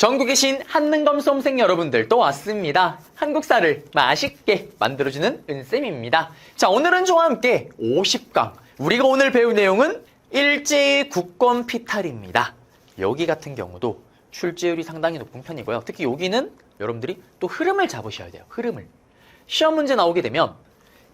전국에 계신 한능검 수험생 여러분들 또 왔습니다. 한국사를 맛있게 만들어주는 은쌤입니다. 자, 오늘은 저와 함께 50강. 우리가 오늘 배울 내용은 일제의 국권 피탈입니다. 여기 같은 경우도 출제율이 상당히 높은 편이고요. 특히 여기는 여러분들이 또 흐름을 잡으셔야 돼요. 흐름을. 시험 문제 나오게 되면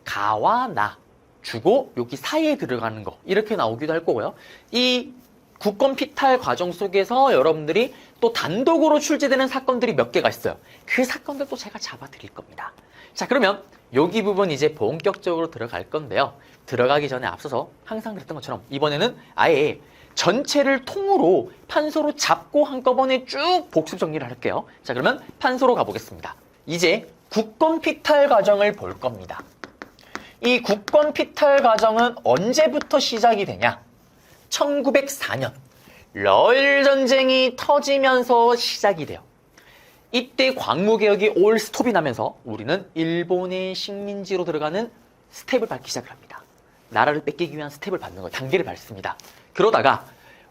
가와 나, 주고 여기 사이에 들어가는 거 이렇게 나오기도 할 거고요. 이 국권 피탈 과정 속에서 여러분들이 또 단독으로 출제되는 사건들이 몇 개가 있어요. 그 사건들도 제가 잡아드릴 겁니다. 자, 그러면 여기 부분 이제 본격적으로 들어갈 건데요. 들어가기 전에 앞서서 항상 그랬던 것처럼 이번에는 아예 전체를 통으로 판소로 잡고 한꺼번에 쭉 복습 정리를 할게요. 자, 그러면 판소로 가보겠습니다. 이제 국권 피탈 과정을 볼 겁니다. 이 국권 피탈 과정은 언제부터 시작이 되냐? 1904년 러일 전쟁이 터지면서 시작이 돼요. 이때 광무개혁이 올 스톱이 나면서 우리는 일본의 식민지로 들어가는 스텝을 밟기 시작을 합니다. 나라를 뺏기기 위한 스텝을 밟는 거예요. 단계를 밟습니다. 그러다가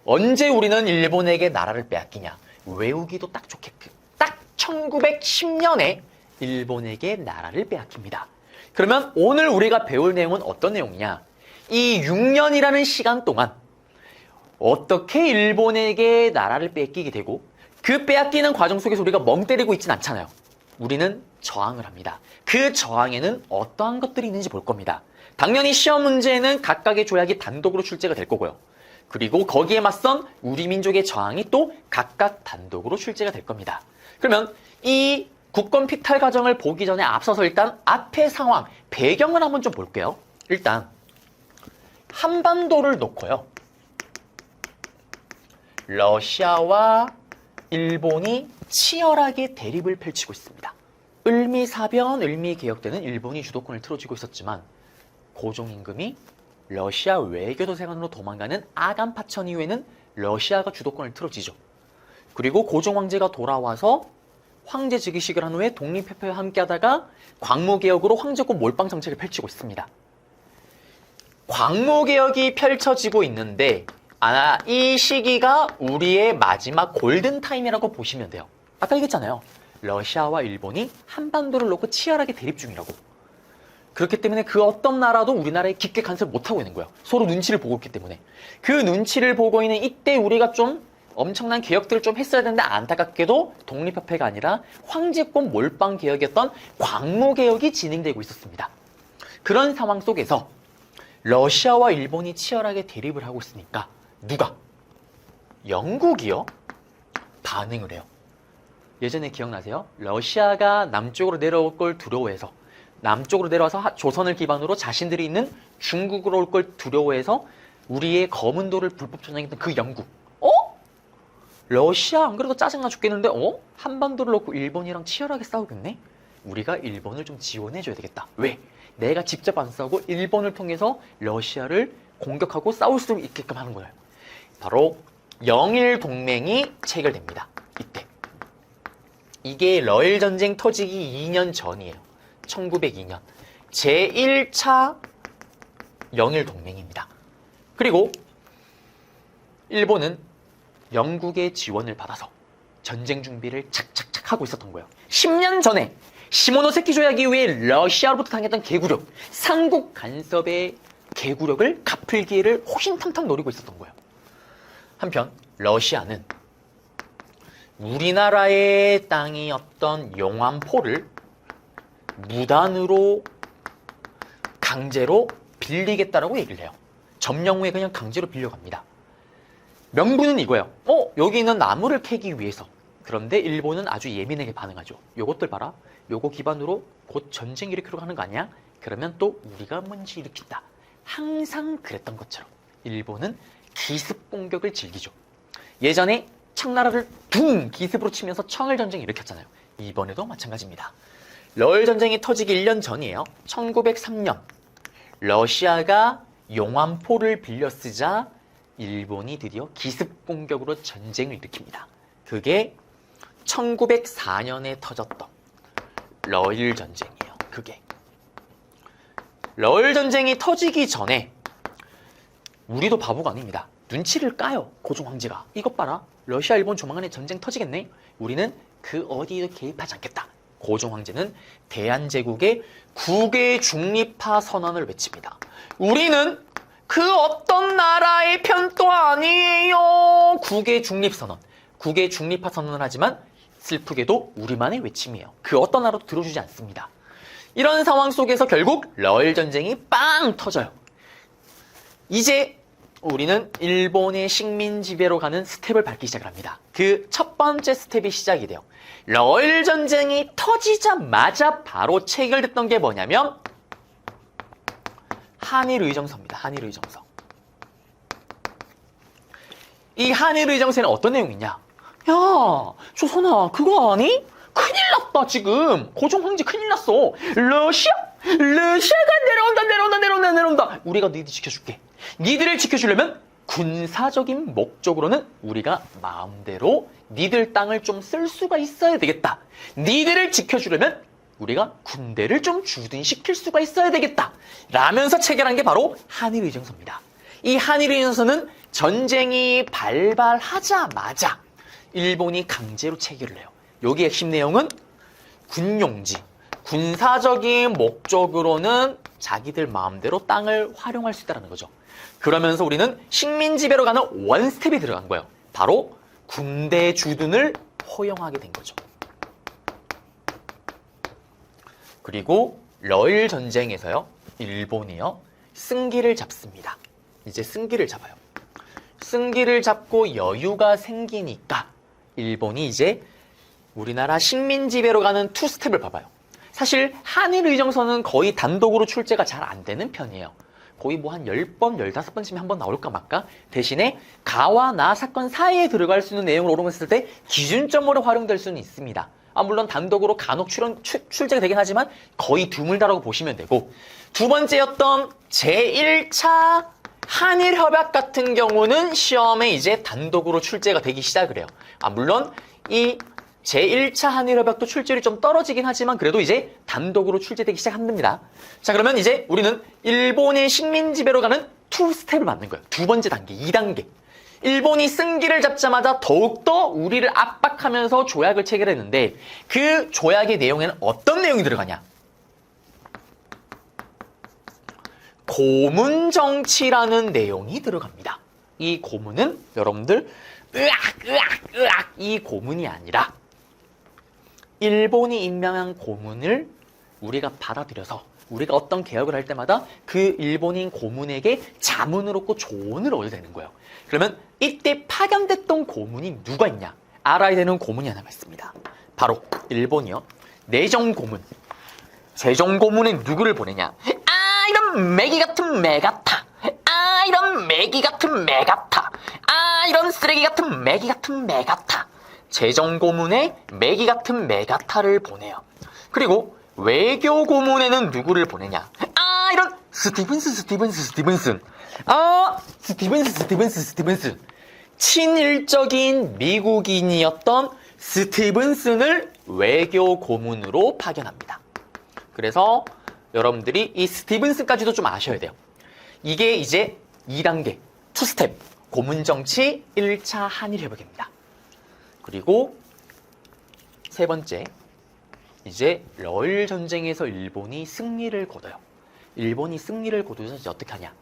언제 우리는 일본에게 나라를 빼앗기냐? 외우기도 딱 좋게끔 딱 1910년에 일본에게 나라를 빼앗깁니다. 그러면 오늘 우리가 배울 내용은 어떤 내용이냐? 이 6년이라는 시간 동안 어떻게 일본에게 나라를 뺏기게 되고 그 빼앗기는 과정 속에서 우리가 멍 때리고 있진 않잖아요. 우리는 저항을 합니다. 그 저항에는 어떠한 것들이 있는지 볼 겁니다. 당연히 시험 문제에는 각각의 조약이 단독으로 출제가 될 거고요. 그리고 거기에 맞선 우리 민족의 저항이 또 각각 단독으로 출제가 될 겁니다. 그러면 이 국권 피탈 과정을 보기 전에 앞서서 일단 앞의 상황, 배경을 한번 좀 볼게요. 일단 한반도를 놓고요. 러시아와 일본이 치열하게 대립을 펼치고 있습니다. 을미사변, 을미개혁 때는 일본이 주도권을 틀어쥐고 있었지만 고종임금이 러시아 외교도세관으로 도망가는 아간파천 이후에는 러시아가 주도권을 틀어쥐죠. 그리고 고종황제가 돌아와서 황제 즉위식을 한 후에 독립협회와 함께하다가 광무개혁으로 황제권 몰빵 정책을 펼치고 있습니다. 광무개혁이 펼쳐지고 있는데 이 시기가 우리의 마지막 골든타임이라고 보시면 돼요. 아까 얘기했잖아요. 러시아와 일본이 한반도를 놓고 치열하게 대립 중이라고. 그렇기 때문에 그 어떤 나라도 우리나라에 깊게 간섭을 못하고 있는 거예요. 서로 눈치를 보고 있기 때문에. 그 눈치를 보고 있는 이때 우리가 좀 엄청난 개혁들을 좀 했어야 되는데 안타깝게도 독립협회가 아니라 황제권 몰빵 개혁이었던 광무개혁이 진행되고 있었습니다. 그런 상황 속에서 러시아와 일본이 치열하게 대립을 하고 있으니까 누가? 영국이요? 반응을 해요. 예전에 기억나세요? 러시아가 남쪽으로 내려올 걸 두려워해서 남쪽으로 내려와서 조선을 기반으로 자신들이 있는 중국으로 올 걸 두려워해서 우리의 검은도를 불법 전향했던 그 영국. 러시아 안 그래도 짜증나 죽겠는데 한반도를 놓고 일본이랑 치열하게 싸우겠네? 우리가 일본을 좀 지원해줘야 되겠다. 왜? 내가 직접 안 싸우고 일본을 통해서 러시아를 공격하고 싸울 수 있게끔 하는 거예요. 바로 영일동맹이 체결됩니다. 이때. 이게 러일 전쟁 터지기 2년 전이에요. 1902년. 제1차 영일동맹입니다. 그리고 일본은 영국의 지원을 받아서 전쟁 준비를 착착착 하고 있었던 거예요. 10년 전에 시모노세키 조약 이후에 러시아로부터 당했던 개구력, 삼국 간섭의 개구력을 갚을 기회를 호신탐탐 노리고 있었던 거예요. 한편 러시아는 우리나라의 땅이었던 용안포를 무단으로 강제로 빌리겠다라고 얘기를 해요. 점령 후에 그냥 강제로 빌려갑니다. 명분은 이거예요. 여기 있는 나무를 캐기 위해서. 그런데 일본은 아주 예민하게 반응하죠. 요것들 봐라. 요거 기반으로 곧 전쟁 일으키려고 하는 거 아니야? 그러면 또 우리가 문제 일으킨다. 항상 그랬던 것처럼 일본은 기습 공격을 즐기죠. 예전에 청나라를 둥 기습으로 치면서 청일 전쟁을 일으켰잖아요. 이번에도 마찬가지입니다. 러일 전쟁이 터지기 1년 전이에요. 1903년 러시아가 용안포를 빌려 쓰자 일본이 드디어 기습 공격으로 전쟁을 일으킵니다. 그게 1904년에 터졌던 러일 전쟁이에요. 그게 러일 전쟁이 터지기 전에 우리도 바보가 아닙니다. 눈치를 까요. 고종 황제가. 이것 봐라. 러시아 일본 조만간에 전쟁 터지겠네. 우리는 그 어디에도 개입하지 않겠다. 고종 황제는 대한제국의 국외 중립화 선언을 외칩니다. 우리는 그 어떤 나라의 편도 아니에요. 국외 중립 선언. 국외 중립화 선언을 하지만 슬프게도 우리만의 외침이에요. 그 어떤 나라도 들어주지 않습니다. 이런 상황 속에서 결국 러일 전쟁이 빵 터져요. 이제 우리는 일본의 식민 지배로 가는 스텝을 밟기 시작을 합니다. 그 첫 번째 스텝이 시작이 돼요. 러일 전쟁이 터지자마자 바로 체결됐던 게 뭐냐면 한일의정서입니다. 한일의정서. 이 한일의정서에는 어떤 내용이 있냐? 야, 조선아, 그거 아니? 큰일 났다, 지금. 고종 황제 큰일 났어. 러시아가 내려온다. 우리가 너희들 지켜줄게. 니들을 지켜주려면 군사적인 목적으로는 우리가 마음대로 니들 땅을 좀 쓸 수가 있어야 되겠다. 니들을 지켜주려면 우리가 군대를 좀 주둔시킬 수가 있어야 되겠다. 라면서 체결한 게 바로 한일의정서입니다. 이 한일의정서는 전쟁이 발발하자마자 일본이 강제로 체결을 해요. 여기 핵심 내용은 군용지, 군사적인 목적으로는 자기들 마음대로 땅을 활용할 수 있다는 거죠. 그러면서 우리는 식민지배로 가는 원스텝이 들어간 거예요. 바로 군대 주둔을 허용하게 된 거죠. 그리고 러일 전쟁에서요, 일본이요, 승기를 잡습니다. 이제 승기를 잡아요. 승기를 잡고 여유가 생기니까 일본이 이제 우리나라 식민지배로 가는 투 스텝을 봐봐요. 사실 한일의정서는 거의 단독으로 출제가 잘 안 되는 편이에요. 거의 뭐 한 10번, 15번쯤에 한 번 나올까 말까? 대신에 가와 나 사건 사이에 들어갈 수 있는 내용을 오르면서 때 기준점으로 활용될 수는 있습니다. 물론 단독으로 간혹 출제가 되긴 하지만 거의 드물다라고 보시면 되고, 두 번째였던 제1차 한일협약 같은 경우는 시험에 이제 단독으로 출제가 되기 시작을 해요. 물론 이 제1차 한일협약도 출제율이 좀 떨어지긴 하지만 그래도 이제 단독으로 출제되기 시작합니다. 자, 그러면 이제 우리는 일본의 식민지배로 가는 투 스텝을 맞는 거예요. 두 번째 단계, 2단계. 일본이 승기를 잡자마자 더욱더 우리를 압박하면서 조약을 체결했는데 그 조약의 내용에는 어떤 내용이 들어가냐? 고문정치라는 내용이 들어갑니다. 이 고문은 여러분들 으악 이 고문이 아니라 일본이 임명한 고문을 우리가 받아들여서 우리가 어떤 개혁을 할 때마다 그 일본인 고문에게 자문을 얻고 조언을 얻어야 되는 거예요. 그러면 이때 파견됐던 고문이 누가 있냐? 알아야 되는 고문이 하나가 있습니다. 바로 일본이요. 내정고문. 재정고문에 누구를 보내냐? 이런 매기 같은 매가타. 이런 매기 같은 매가타. 이런 쓰레기 같은 매기 같은 매가타. 재정고문에 매기 같은 매가타를 보내요. 그리고 외교고문에는 누구를 보내냐? 이런 스티븐슨. 스티븐슨. 친일적인 미국인이었던 스티븐슨을 외교고문으로 파견합니다. 그래서 여러분들이 이 스티븐슨까지도 좀 아셔야 돼요. 이게 이제 2단계, 2스텝, 고문정치 1차 한일협약입니다. 그리고 세 번째, 이제 러일 전쟁에서 일본이 승리를 거둬요. 일본이 승리를 거두어서 이제 어떻게 하냐?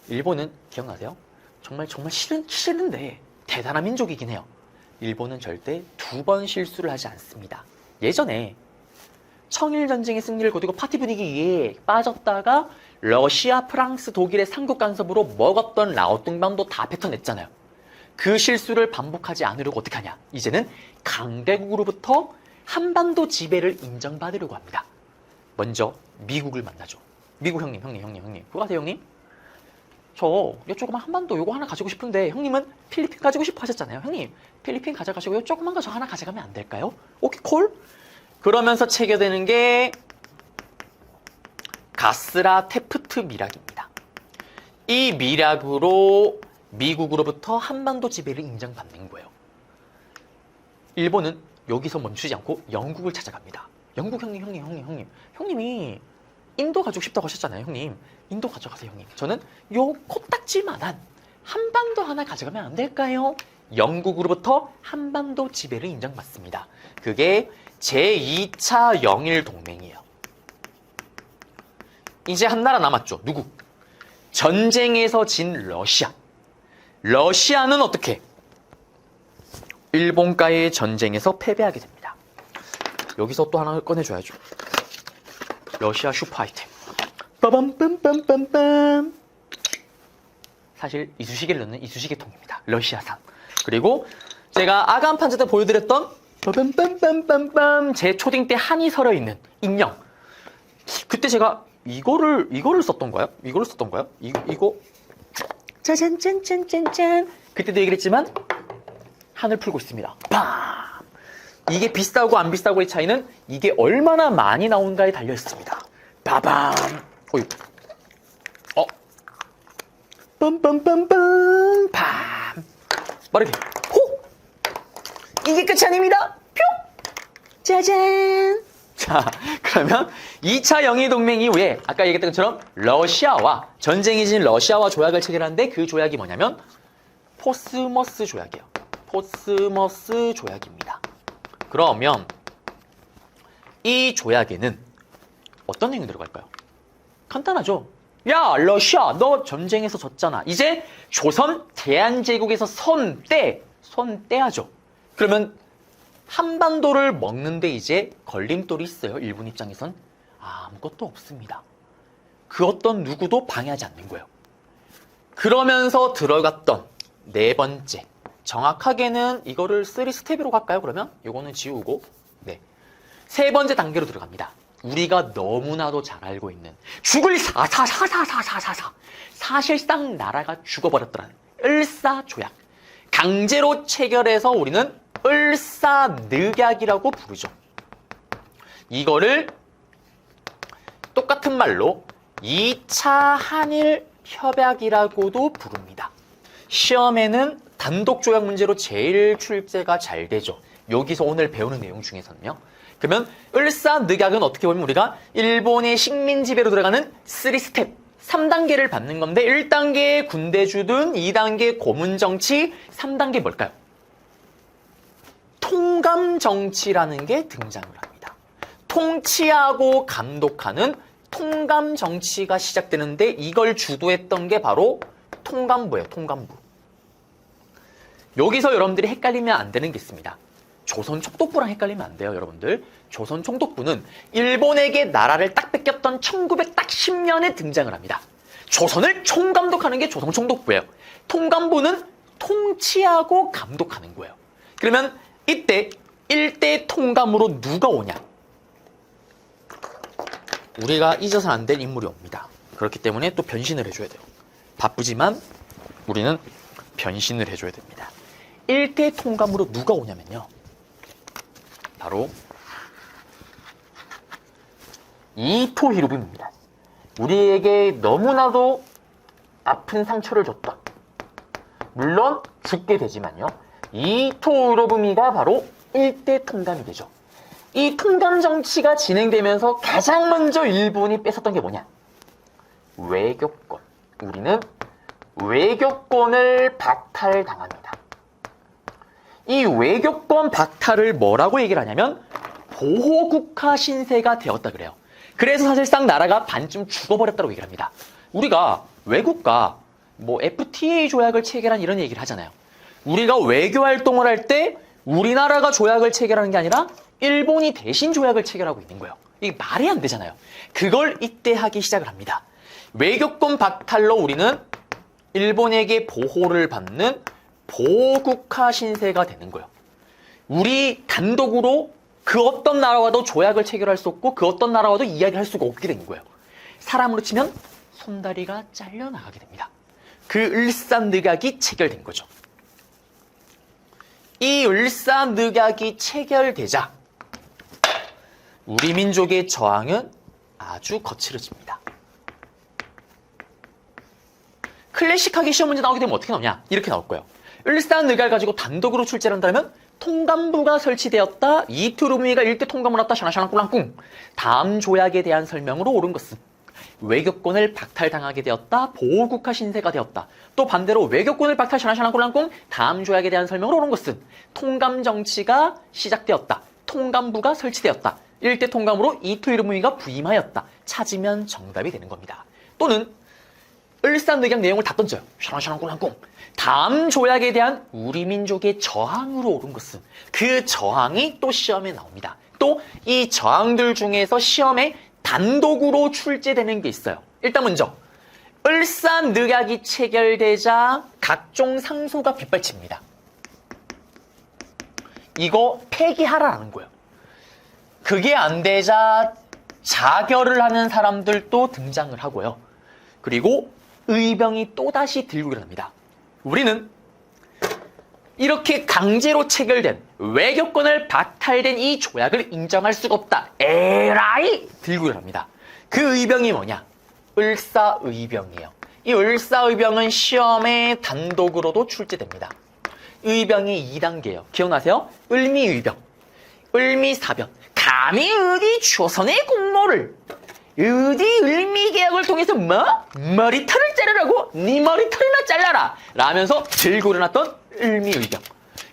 일본은 기억나세요? 정말 싫은데 대단한 민족이긴 해요. 일본은 절대 2번 실수를 하지 않습니다. 예전에 청일 전쟁의 승리를 거두고 파티 분위기에 빠졌다가 러시아, 프랑스, 독일의 삼국 간섭으로 먹었던 라오뚱반도 다 뱉어냈잖아요. 그 실수를 반복하지 않으려고 어떻게 하냐? 이제는 강대국으로부터 한반도 지배를 인정받으려고 합니다. 먼저 미국을 만나죠. 미국 형님. 그거 아세요, 형님? 저 조그만 한반도 요거 하나 가지고 싶은데 형님은 필리핀 가지고 싶어 하셨잖아요. 형님, 필리핀 가져가시고 요 조그만 거 저 하나 가져가면 안 될까요? 오케이, 콜? 그러면서 체결되는 게 가스라 테프트 미락입니다. 이 미락으로 미국으로부터 한반도 지배를 인정받는 거예요. 일본은 여기서 멈추지 않고 영국을 찾아갑니다. 영국 형님. 형님이 인도 가지고 싶다고 하셨잖아요, 형님. 인도 가져가세요, 형님. 저는 요 코딱지만한 한반도 하나 가져가면 안 될까요? 영국으로부터 한반도 지배를 인정받습니다. 그게 제2차 영일 동맹이에요. 이제 한 나라 남았죠. 누구? 전쟁에서 진 러시아. 러시아는 어떻게? 일본과의 전쟁에서 패배하게 됩니다. 여기서 또 하나 꺼내줘야죠. 러시아 슈퍼 아이템. 빠밤빰빰빰빰. 사실 이쑤시개를 넣는 이쑤시개 통입니다. 러시아산. 그리고 제가 아간 판자 때 보여드렸던 빠밤빰빰빰빰 제 초딩 때 한이 서려 있는 인형. 그때 제가 이거를 썼던 거야? 이거를 썼던 거야? 이거 짜잔 짠짠짠짠. 그때도 얘기를 했지만 한을 풀고 있습니다. 빰! 이게 비싸고 안 비싸고의 차이는 이게 얼마나 많이 나온가에 달려 있습니다. 빠밤. 어이. 빰빰빰빰. 빰. 빠르게. 호! 이게 끝이 아닙니다. 뿅! 짜잔. 자, 그러면 2차 영의동맹 이후에 아까 얘기했던 것처럼 러시아와 전쟁이 진 러시아와 조약을 체결하는데 그 조약이 뭐냐면 포스머스 조약이에요. 포스머스 조약입니다. 그러면 이 조약에는 어떤 내용이 들어갈까요? 간단하죠. 야, 러시아, 너 전쟁에서 졌잖아. 이제 조선 대한제국에서 손 떼야죠. 그러면 한반도를 먹는데 이제 걸림돌이 있어요. 일본 입장에선 아무것도 없습니다. 그 어떤 누구도 방해하지 않는 거예요. 그러면서 들어갔던 네 번째, 정확하게는 이거를 3스텝으로 갈까요? 그러면 이거는 지우고 세 번째 단계로 들어갑니다. 우리가 너무나도 잘 알고 있는 죽을 사사사사사사사 사실상 나라가 죽어버렸더라는 을사조약. 강제로 체결해서 우리는 을사늑약이라고 부르죠. 이거를 똑같은 말로 2차 한일 협약이라고도 부릅니다. 시험에는 단독조약 문제로 제일 출제가 잘 되죠. 여기서 오늘 배우는 내용 중에서는요. 그러면 을사늑약은 어떻게 보면 우리가 일본의 식민 지배로 들어가는 3스텝, 3단계를 받는 건데 1단계 군대주둔, 2단계 고문정치, 3단계 뭘까요? 통감정치라는 게 등장을 합니다. 통치하고 감독하는 통감정치가 시작되는데 이걸 주도했던 게 바로 통감부예요. 통감부. 여기서 여러분들이 헷갈리면 안 되는 게 있습니다. 조선 총독부랑 헷갈리면 안 돼요, 여러분들. 조선 총독부는 일본에게 나라를 딱 뺏겼던 1910년에 등장을 합니다. 조선을 총감독하는 게 조선 총독부예요. 통감부는 통치하고 감독하는 거예요. 그러면 이때 일대 통감으로 누가 오냐? 우리가 잊어서는 안 될 인물이 옵니다. 그렇기 때문에 또 변신을 해줘야 돼요. 바쁘지만 우리는 변신을 해줘야 됩니다. 일대 통감으로 누가 오냐면요. 바로 이토 히로부미입니다. 우리에게 너무나도 아픈 상처를 줬다. 물론 죽게 되지만요. 이토 히로부미가 바로 일대 통감이 되죠. 이 통감 정치가 진행되면서 가장 먼저 일본이 뺏었던 게 뭐냐? 외교권. 우리는 외교권을 박탈당합니다. 이 외교권 박탈을 뭐라고 얘기를 하냐면 보호국가 신세가 되었다 그래요. 그래서 사실상 나라가 반쯤 죽어버렸다고 얘기를 합니다. 우리가 외국과 FTA 조약을 체결한 이런 얘기를 하잖아요. 우리가 외교 활동을 할 때 우리나라가 조약을 체결하는 게 아니라 일본이 대신 조약을 체결하고 있는 거예요. 이게 말이 안 되잖아요. 그걸 이때 하기 시작을 합니다. 외교권 박탈로 우리는 일본에게 보호를 받는 보호국가 신세가 되는 거예요. 우리 단독으로 그 어떤 나라와도 조약을 체결할 수 없고 그 어떤 나라와도 이야기를 할 수가 없게 된 거예요. 사람으로 치면 손다리가 잘려나가게 됩니다. 그 을사늑약이 체결된 거죠. 이 을사늑약이 체결되자 우리 민족의 저항은 아주 거칠어집니다. 클래식하게 시험 문제 나오게 되면 어떻게 나오냐? 이렇게 나올 거예요. 을사늑약을 가지고 단독으로 출제를 한다면 통감부가 설치되었다. 이토 히로부미가 일대 통감을 했다. 샤나샤나 꿀랑꿍. 다음 조약에 대한 설명으로 옳은 것은 외교권을 박탈당하게 되었다. 보호국가 신세가 되었다. 또 반대로 외교권을 박탈 샤랑샤랑꼴랑꿍 다음 조약에 대한 설명으로 옳은 것은 통감 정치가 시작되었다. 통감부가 설치되었다. 일대 통감으로 이토이르무이가 부임하였다. 찾으면 정답이 되는 겁니다. 또는 을사늑약 내용을 다 던져요. 샤랑샤랑꼴랑꿍. 다음 조약에 대한 우리 민족의 저항으로 옳은 것은 그 저항이 또 시험에 나옵니다. 또 이 저항들 중에서 시험에 단독으로 출제되는 게 있어요. 일단 먼저 을사늑약이 체결되자 각종 상소가 빗발칩니다. 이거 폐기하라는 거예요. 그게 안 되자 자결을 하는 사람들도 등장을 하고요. 그리고 의병이 또다시 들고 일어납니다. 우리는 이렇게 강제로 체결된 외교권을 박탈된 이 조약을 인정할 수가 없다. 에라이! 들고 일어납니다. 그 의병이 뭐냐? 을사의병이에요. 이 을사의병은 시험에 단독으로도 출제됩니다. 의병이 2단계예요. 기억나세요? 을미의병, 을미사병. 감히 어디 조선의 공모를 어디 을미계약을 통해서 머리털을 자르라고? 네 머리털이나 잘라라! 라면서 들고 일어났던 을미의병.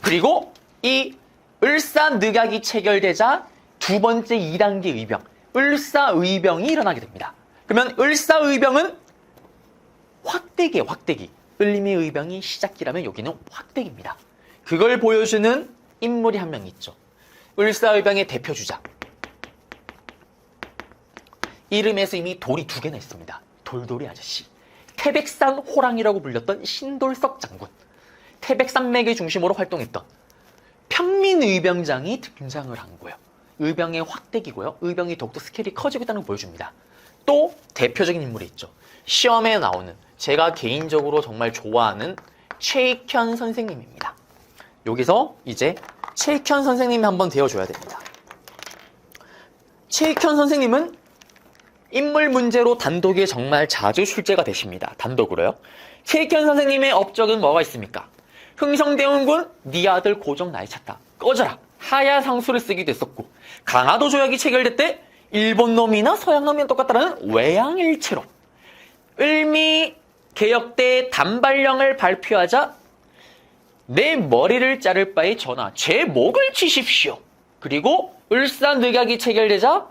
그리고 이 을사늑약이 체결되자 두 번째 2단계 의병, 을사의병이 일어나게 됩니다. 그러면 을사의병은 확대기예요, 확대기. 을미의병이 시작기라면 여기는 확대기입니다. 그걸 보여주는 인물이 한 명 있죠. 을사의병의 대표주자. 이름에서 이미 돌이 2개나 있습니다. 돌돌이 아저씨. 태백산 호랑이라고 불렸던 신돌석 장군. 태백산맥의 중심으로 활동했던 평민의병장이 등장을 한 거예요. 의병의 확대기고요. 의병이 더욱더 스케일이 커지고 있다는 걸 보여줍니다. 또 대표적인 인물이 있죠. 시험에 나오는 제가 개인적으로 정말 좋아하는 최익현 선생님입니다. 여기서 이제 최익현 선생님이 한번 되어줘야 됩니다. 최익현 선생님은 인물 문제로 단독에 정말 자주 출제가 되십니다. 단독으로요. 최익현 선생님의 업적은 뭐가 있습니까? 흥성대원군 네 아들 고종 나이 찼다. 꺼져라. 하야상수를 쓰기도 했었고 강화도 조약이 체결될 때 일본 놈이나 서양 놈이나 똑같다라는 외양일체로 을미 개혁 때 단발령을 발표하자 내 머리를 자를 바에 전하 제 목을 치십시오. 그리고 을사늑약이 체결되자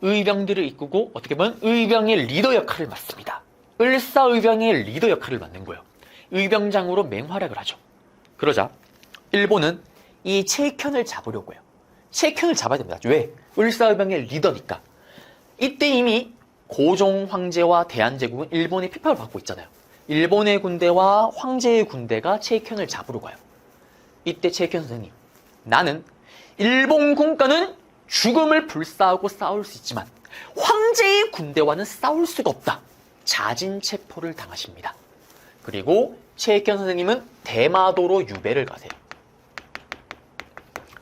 의병들을 이끄고 어떻게 보면 의병의 리더 역할을 맡습니다. 을사의병의 리더 역할을 맡는 거예요. 의병장으로 맹활약을 하죠. 그러자 일본은 이 최익현을 잡으려고 해요. 최익현을 잡아야 됩니다. 왜? 을사의병의 리더니까. 이때 이미 고종 황제와 대한제국은 일본의 피파를 받고 있잖아요. 일본의 군대와 황제의 군대가 최익현을 잡으러 가요. 이때 최익현 선생님, 나는 일본 군과는 죽음을 불사하고 싸울 수 있지만 황제의 군대와는 싸울 수가 없다. 자진체포를 당하십니다. 그리고 최익현 선생님은 대마도로 유배를 가세요.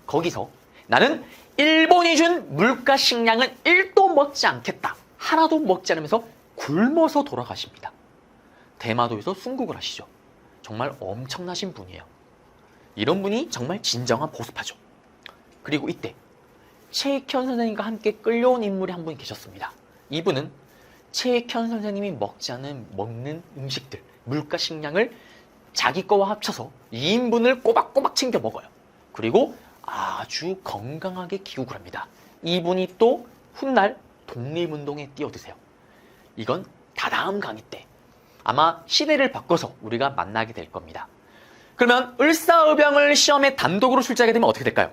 거기서 나는 일본이 준 물가 식량은 1도 먹지 않겠다. 하나도 먹지 않으면서 굶어서 돌아가십니다. 대마도에서 순국을 하시죠. 정말 엄청나신 분이에요. 이런 분이 정말 진정한 보수파죠. 그리고 이때 최익현 선생님과 함께 끌려온 인물이 한 분 계셨습니다. 이분은 최익현 선생님이 먹는 음식들, 물가 식량을 자기 거와 합쳐서 2인분을 꼬박꼬박 챙겨 먹어요. 그리고 아주 건강하게 기국을 합니다. 이분이 또 훗날 독립운동에 뛰어드세요. 이건 다다음 강의 때 아마 시대를 바꿔서 우리가 만나게 될 겁니다. 그러면 을사의병을 시험에 단독으로 출제하게 되면 어떻게 될까요?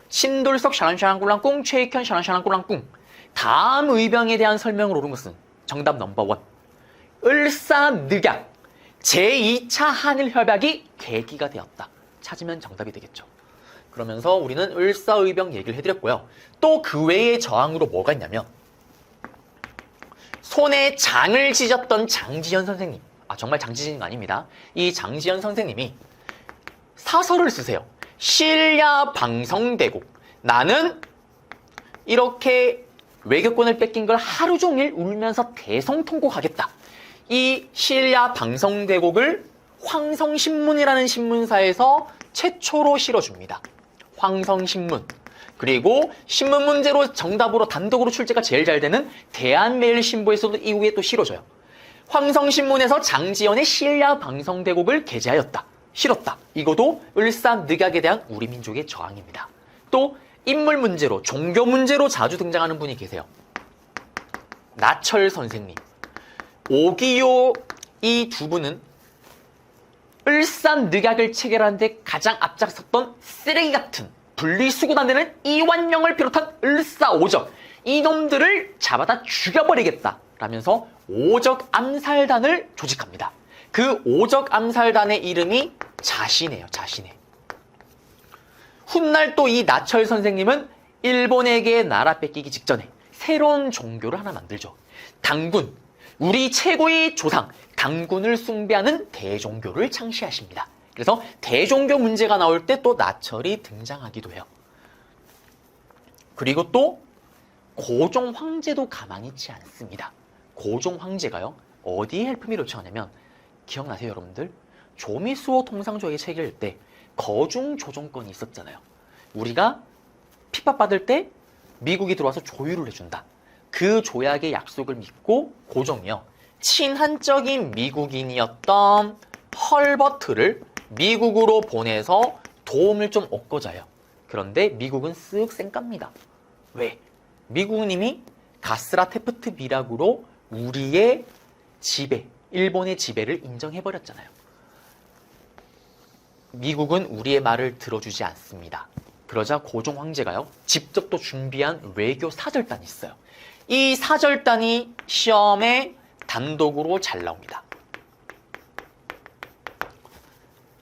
신돌석 샤란샤란꿀랑꿍, 최익현 샤란샤란꿀랑꿍. 다음 의병에 대한 설명을 옳은 것은 정답 넘버 1. 을사늑약 제2차 한일협약이 계기가 되었다. 찾으면 정답이 되겠죠. 그러면서 우리는 을사의병 얘기를 해드렸고요. 또 그 외의 저항으로 뭐가 있냐면 손에 장을 찢었던 장지현 선생님. 정말 장지현이 아닙니다. 이 장지현 선생님이 사설을 쓰세요. 신야 방성대국. 나는 이렇게 외교권을 뺏긴 걸 하루 종일 울면서 대성통곡하겠다. 이 신야 방성대국을 황성신문이라는 신문사에서 최초로 실어줍니다. 황성신문. 그리고 신문 문제로 정답으로 단독으로 출제가 제일 잘 되는 대한매일신보에서도 이후에 또 실어줘요. 황성신문에서 장지연의 신야 방성대곡을 게재하였다. 실었다. 이것도 을사늑약에 대한 우리 민족의 저항입니다. 또 인물 문제로, 종교 문제로 자주 등장하는 분이 계세요. 나철 선생님, 오기요, 이 두 분은 을사늑약을 체결하는데 가장 앞장섰던 쓰레기 같은 분리수거단되는 이완영을 비롯한 을사오적, 이놈들을 잡아다 죽여버리겠다라면서 오적 암살단을 조직합니다. 그 오적 암살단의 이름이 자신이에요. 자신의. 훗날 또 이 나철 선생님은 일본에게 나라 뺏기기 직전에 새로운 종교를 하나 만들죠. 당군, 우리 최고의 조상 당군을 숭배하는 대종교를 창시하십니다. 그래서 대종교 문제가 나올 때 또 나철이 등장하기도 해요. 그리고 또 고종 황제도 가만히 있지 않습니다. 고종 황제가요, 어디에 헬프미를 요청하냐면, 기억나세요 여러분들? 조미수호 통상조약의 체결 때 거중 조정권이 있었잖아요. 우리가 핍박받을 때 미국이 들어와서 조율을 해준다. 그 조약의 약속을 믿고 고종이요, 친한적인 미국인이었던 헐버트를 미국으로 보내서 도움을 좀 얻고자 해요. 그런데 미국은 쓱 쌩깝니다. 왜? 미국은 이미 가스라 테프트 비락으로 우리의 지배, 일본의 지배를 인정해버렸잖아요. 미국은 우리의 말을 들어주지 않습니다. 그러자 고종 황제가요, 직접 또 준비한 외교 사절단이 있어요. 이 사절단이 시험에 단독으로 잘 나옵니다.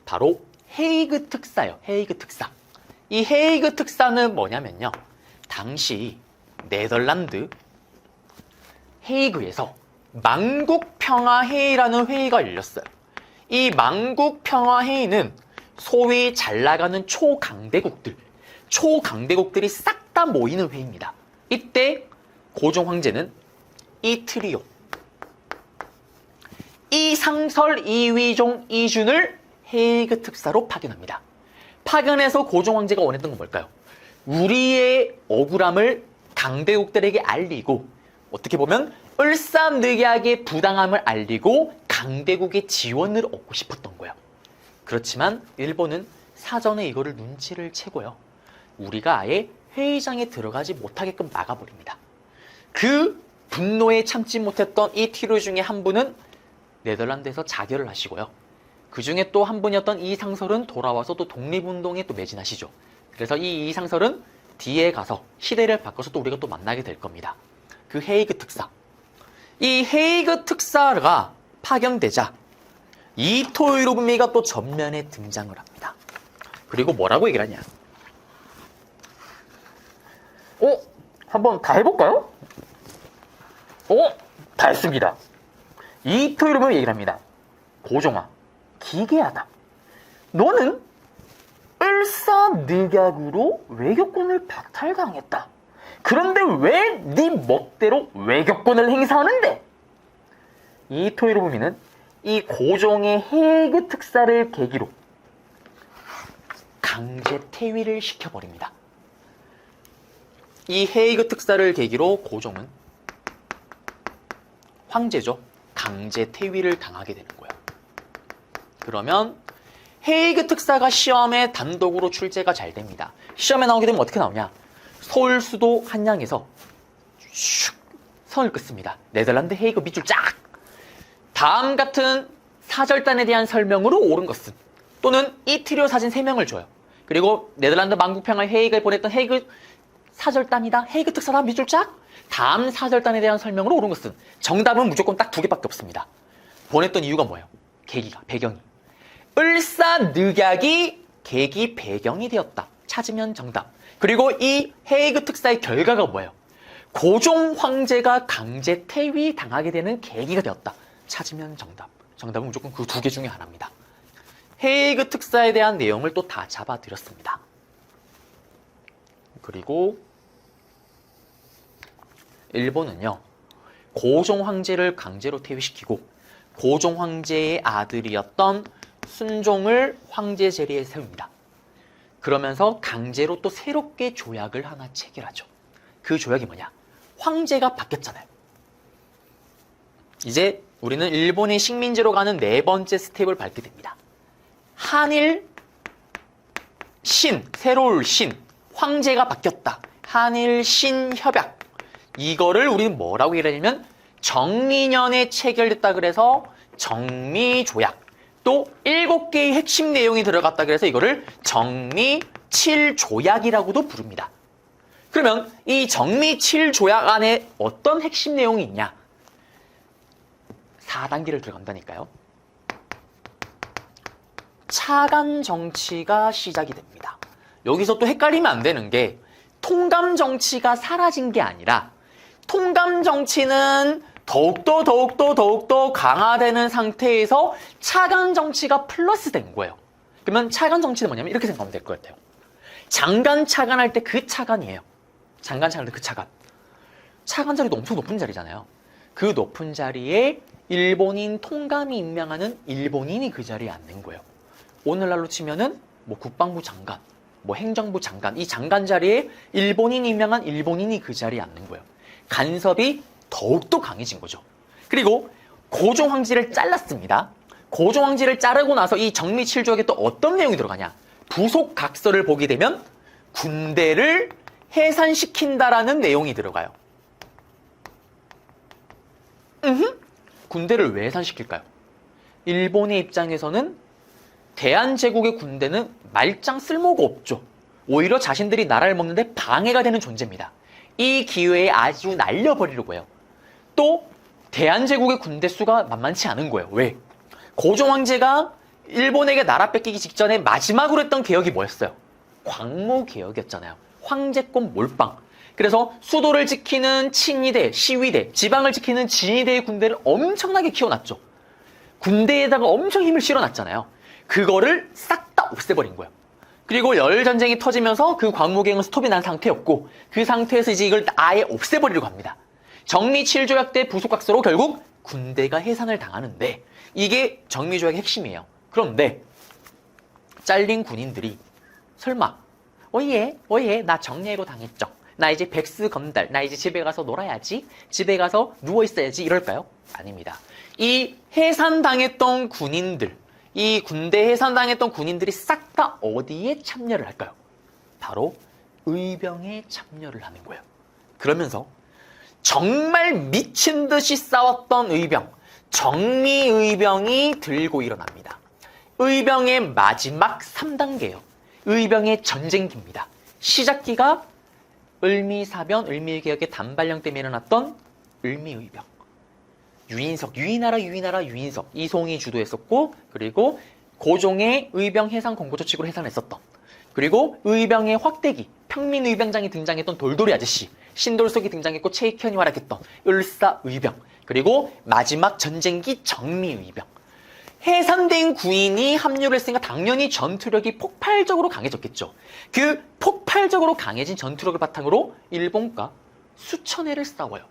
바로 헤이그 특사예요. 헤이그 특사. 이 헤이그 특사는 뭐냐면요, 당시 네덜란드 헤이그에서 만국평화회의라는 회의가 열렸어요. 이 만국평화회의는 소위 잘 나가는 초강대국들이 싹 다 모이는 회의입니다. 이때 고종 황제는 이 트리오, 이상설, 이위종, 이준을 헤이그 특사로 파견합니다. 파견해서 고종 황제가 원했던 건 뭘까요? 우리의 억울함을 강대국들에게 알리고, 어떻게 보면 을사늑약의 부당함을 알리고 강대국의 지원을 얻고 싶었던 거예요. 그렇지만 일본은 사전에 이거를 눈치를 채고요, 우리가 아예 회의장에 들어가지 못하게끔 막아버립니다. 그 분노에 참지 못했던 이 티르 중에 한 분은 네덜란드에서 자결을 하시고요, 그 중에 또 한 분이었던 이상설은 돌아와서 또 독립운동에 또 매진하시죠. 그래서 이 이상설은 뒤에 가서 시대를 바꿔서 또 우리가 또 만나게 될 겁니다. 그 헤이그 특사. 이 헤이그 특사가 파견되자 이토 히로부미가 또 전면에 등장을 합니다. 그리고 뭐라고 얘기를 하냐? 한번 다 해볼까요? 다 했습니다. 이토 히로부미 얘기를 합니다. 고종아, 기괴하다. 너는 을사늑약으로 외교권을 박탈당했다. 그런데 왜 네 멋대로 외교권을 행사하는데? 이토 히로부미는 이 고종의 헤이그 특사를 계기로 강제 퇴위를 시켜버립니다. 이 헤이그 특사를 계기로 고종은, 황제죠, 강제 퇴위를 당하게 되는 거예요. 그러면 헤이그 특사가 시험에 단독으로 출제가 잘 됩니다. 시험에 나오게 되면 어떻게 나오냐? 서울 수도 한양에서 슉 선을 긋습니다. 네덜란드 헤이그 밑줄 쫙! 다음 같은 사절단에 대한 설명으로 옳은 것은, 또는 이 트리오 사진 3명을 줘요. 그리고 네덜란드 만국평화 회의에 보냈던 헤이그 사절단이다, 헤이그 특사다, 밑줄 쫙! 다음 사절단에 대한 설명으로 옳은 것은, 정답은 무조건 딱 2개밖에 없습니다. 보냈던 이유가 뭐예요? 계기가, 배경이. 을사늑약이 계기 배경이 되었다. 찾으면 정답. 그리고 이 헤이그 특사의 결과가 뭐예요? 고종 황제가 강제 퇴위 당하게 되는 계기가 되었다. 찾으면 정답. 정답은 무조건 그 2개 중에 하나입니다. 헤이그 특사에 대한 내용을 또 다 잡아드렸습니다. 그리고 일본은요, 고종 황제를 강제로 퇴위시키고 고종 황제의 아들이었던 순종을 황제 제리에 세웁니다. 그러면서 강제로 또 새롭게 조약을 하나 체결하죠. 그 조약이 뭐냐? 황제가 바뀌었잖아요. 이제 우리는 일본의 식민지로 가는 네 번째 스텝을 밟게 됩니다. 한일 신, 새로울 신, 황제가 바뀌었다. 한일 신 협약. 이거를 우리는 뭐라고 얘기하냐면 정미년에 체결됐다 그래서 정미조약. 또 7개의 핵심 내용이 들어갔다 그래서 이거를 정미7조약이라고도 부릅니다. 그러면 이 정미7조약 안에 어떤 핵심 내용이 있냐? 4단계를 들어간다니까요. 차관 정치가 시작이 됩니다. 여기서 또 헷갈리면 안 되는 게 통감 정치가 사라진 게 아니라 통감 정치는 더욱더 강화되는 상태에서 차관 정치가 플러스 된 거예요. 그러면 차관 정치는 뭐냐면 이렇게 생각하면 될 것 같아요. 장관 차관할 때 그 차관이에요. 장관 차관할 때 그 차관. 차관 자리도 엄청 높은 자리잖아요. 그 높은 자리에 일본인 통감이 임명하는 일본인이 그 자리에 앉는 거예요. 오늘날로 치면은 뭐 국방부 장관, 뭐 행정부 장관, 이 장관 자리에 일본인이 임명한 일본인이 그 자리에 앉는 거예요. 간섭이 더욱더 강해진 거죠. 그리고 고종 황제를 잘랐습니다. 고종 황제를 자르고 나서 이 정미7조약에 또 어떤 내용이 들어가냐? 부속 각서를 보게 되면 군대를 해산시킨다라는 내용이 들어가요. 군대를 왜 해산시킬까요? 일본의 입장에서는 대한제국의 군대는 말짱 쓸모가 없죠. 오히려 자신들이 나라를 먹는데 방해가 되는 존재입니다. 이 기회에 아주 날려버리려고 해요. 또 대한제국의 군대 수가 만만치 않은 거예요. 왜? 고종 황제가 일본에게 나라 뺏기기 직전에 마지막으로 했던 개혁이 뭐였어요? 광무개혁이었잖아요. 황제권 몰빵. 그래서 수도를 지키는 친위대, 시위대, 지방을 지키는 진위대의 군대를 엄청나게 키워놨죠. 군대에다가 엄청 힘을 실어놨잖아요. 그거를 싹 다 없애버린 거예요. 그리고 열전쟁이 터지면서 그 광무개혁은 스톱이 난 상태였고 그 상태에서 이제 이걸 아예 없애버리려고 합니다. 정미7조약 때 부속각서로 결국 군대가 해산을 당하는데 이게 정미조약의 핵심이에요. 그런데 잘린 군인들이 설마 오예 나 정예로 당했죠. 나 이제 백수 건달, 나 이제 집에 가서 놀아야지, 집에 가서 누워있어야지 이럴까요? 아닙니다. 이 해산당했던 군인들, 이 군대 해산당했던 군인들이 싹 다 어디에 참여를 할까요? 바로 의병에 참여를 하는 거예요. 그러면서 정말 미친 듯이 싸웠던 의병, 정미의병이 들고 일어납니다. 의병의 마지막 3단계예요. 의병의 전쟁기입니다. 시작기가 을미사변, 을미개혁의 단발령 때문에 일어났던 을미의병. 유인석, 유인하라 유인석 이송이 주도했었고, 그리고 고종의 의병 해산 공고조칙으로 해산했었던, 그리고 의병의 확대기, 평민의병장이 등장했던 돌돌이 아저씨, 신돌석이 등장했고 최익현이 활약했던 을사의병, 그리고 마지막 전쟁기 정미의병. 해산된 군인이 합류를 했으니까 당연히 전투력이 폭발적으로 강해졌겠죠. 그 폭발적으로 강해진 전투력을 바탕으로 일본과 수천 회를 싸워요.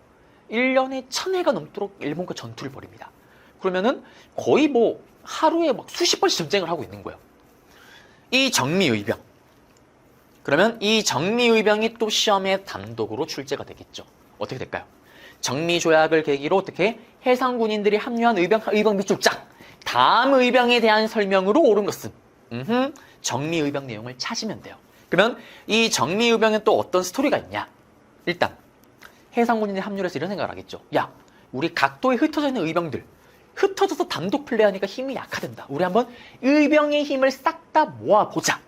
1년에 1000회가 넘도록 일본과 전투를 벌입니다. 그러면은 거의 뭐 하루에 막 수십 번씩 전쟁을 하고 있는 거예요. 이 정미의병. 그러면 이 정미의병이 또 시험에 단독으로 출제가 되겠죠. 어떻게 될까요? 정미조약을 계기로 어떻게 해상군인들이 합류한 의병 밑줄 쫙. 다음 의병에 대한 설명으로 옳은 것은 정미의병 내용을 찾으면 돼요. 그러면 이 정미의병엔 또 어떤 스토리가 있냐? 일단 해상군인들이 합류를 해서 이런 생각을 하겠죠. 야, 우리 각도에 흩어져 있는 의병들, 흩어져서 단독 플레이하니까 힘이 약화된다. 우리 한번 의병의 힘을 싹 다 모아보자.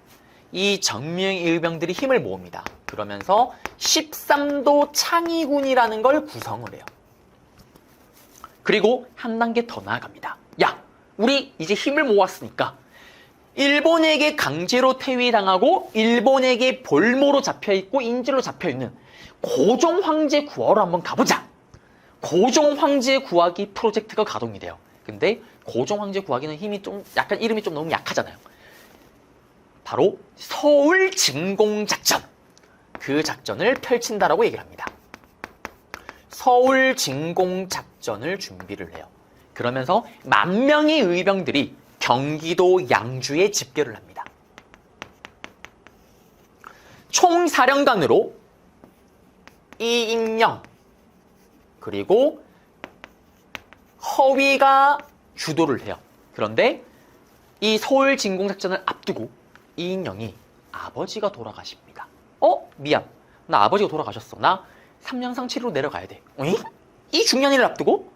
이 정미의병들이 힘을 모읍니다. 그러면서 13도 창의군이라는 걸 구성을 해요. 그리고 한 단계 더 나아갑니다. 야, 우리 이제 힘을 모았으니까 일본에게 강제로 퇴위당하고 일본에게 볼모로 잡혀있고 인질로 잡혀있는 고종 황제 구하러 한번 가보자. 고종 황제 구하기 프로젝트가 가동이 돼요. 근데 고종 황제 구하기는 힘이 좀 약간 이름이 좀 너무 약하잖아요. 바로 서울 진공작전. 그 작전을 펼친다라고 얘기를 합니다. 서울 진공작전을 준비를 해요. 그러면서 10,000명의 의병들이 경기도 양주에 집결을 합니다. 총사령관으로 이인영 그리고 허위가 주도를 해요. 그런데 이 서울 진공작전을 앞두고 이인영이 아버지가 돌아가십니다. 미안. 나 아버지가 돌아가셨어. 나 3년상 치료로 내려가야 돼. 이 중요한 일을 앞두고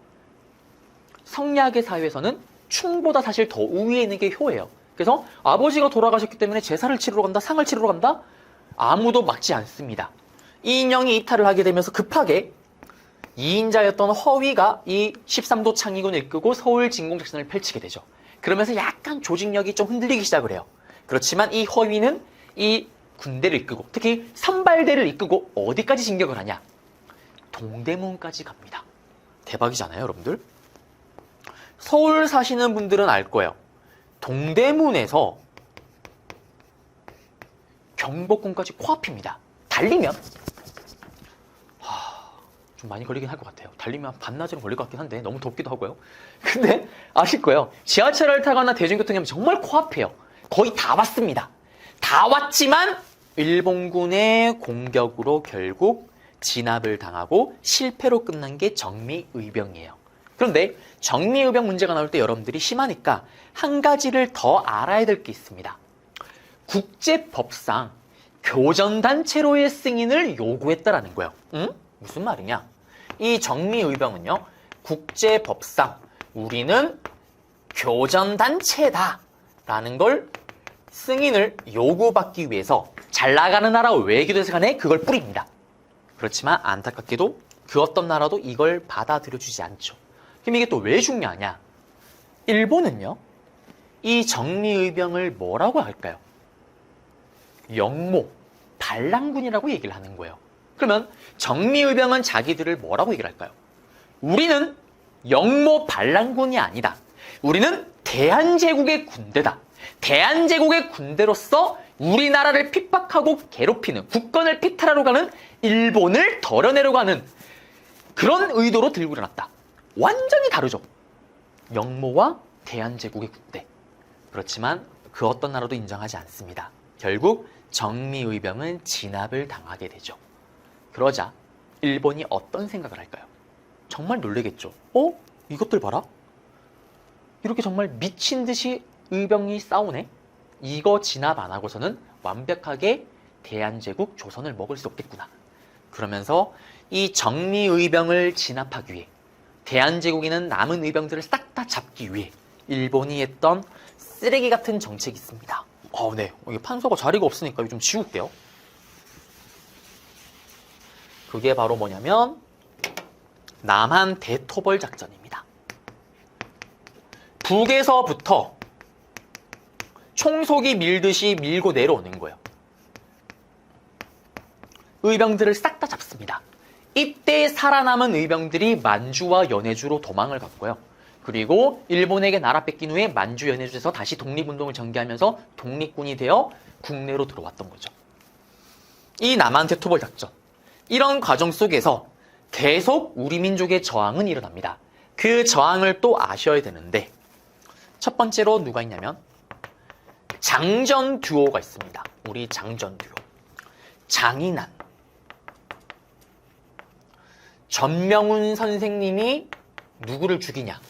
성리학의 사회에서는 충보다 사실 더 우위에 있는 게 효예요. 그래서 아버지가 돌아가셨기 때문에 제사를 치르러 간다, 상을 치르러 간다? 아무도 막지 않습니다. 이인영이 이탈을 하게 되면서 급하게 2인자였던 허위가 이 13도 창의군을 이끌고 서울 진공작전을 펼치게 되죠. 그러면서 약간 조직력이 좀 흔들리기 시작을 해요. 그렇지만 이 허위는 이 군대를 이끌고, 특히 선발대를 이끌고 어디까지 진격을 하냐? 동대문까지 갑니다. 대박이잖아요, 여러분들? 서울 사시는 분들은 알 거예요. 동대문에서 경복궁까지 코앞입니다. 달리면 좀 많이 걸리긴 할 것 같아요. 달리면 반나절은 걸릴 것 같긴 한데 너무 덥기도 하고요. 근데 아실 거예요. 지하철을 타거나 대중교통이 하면 정말 코앞이에요. 거의 다 왔습니다. 다 왔지만 일본군의 공격으로 결국 진압을 당하고 실패로 끝난 게 정미의병이에요. 그런데 정미의병 문제가 나올 때 여러분들이 심하니까 한 가지를 더 알아야 될 게 있습니다. 국제법상 교전단체로의 승인을 요구했다라는 거예요. 무슨 말이냐? 이 정미의병은요, 국제법상 우리는 교전단체다라는 걸 승인을 요구받기 위해서 잘 나가는 나라 외교대사 간에 그걸 뿌립니다. 그렇지만 안타깝게도 그 어떤 나라도 이걸 받아들여주지 않죠. 그럼 이게 또 왜 중요하냐? 일본은요, 이 정미의병을 뭐라고 할까요? 영모, 반란군이라고 얘기를 하는 거예요. 그러면 정미의병은 자기들을 뭐라고 얘기를 할까요? 우리는 영모 반란군이 아니다. 우리는 대한제국의 군대다. 대한제국의 군대로서 우리나라를 핍박하고 괴롭히는, 국권을 피탈하러 가는 일본을 덜어내려고 하는 그런 의도로 들고 일어났다. 완전히 다르죠. 영모와 대한제국의 군대. 그렇지만 그 어떤 나라도 인정하지 않습니다. 결국 정미의병은 진압을 당하게 되죠. 그러자 일본이 어떤 생각을 할까요? 정말 놀라겠죠. 이것들 봐라. 이렇게 정말 미친 듯이 의병이 싸우네. 이거 진압 안 하고서는 완벽하게 대한제국 조선을 먹을 수 없겠구나. 그러면서 이 정미의병을 진압하기 위해, 대한제국에는 남은 의병들을 싹 다 잡기 위해 일본이 했던 쓰레기 같은 정책이 있습니다. 네. 이게 판서가 자리가 없으니까 이거 좀 지울게요. 그게 바로 뭐냐면 남한 대토벌 작전입니다. 북에서부터 총속이 밀듯이 밀고 내려오는 거예요. 의병들을 싹 다 잡습니다. 이때 살아남은 의병들이 만주와 연해주로 도망을 갔고요. 그리고 일본에게 나라 뺏긴 후에 만주, 연해주에서 다시 독립운동을 전개하면서 독립군이 되어 국내로 들어왔던 거죠. 이 남한 대토벌 작전, 이런 과정 속에서 계속 우리 민족의 저항은 일어납니다. 그 저항을 또 아셔야 되는데, 첫 번째로 누가 있냐면 장전 듀오가 있습니다. 우리 장전 듀오. 장인환, 전명훈 선생님이 누구를 죽이냐?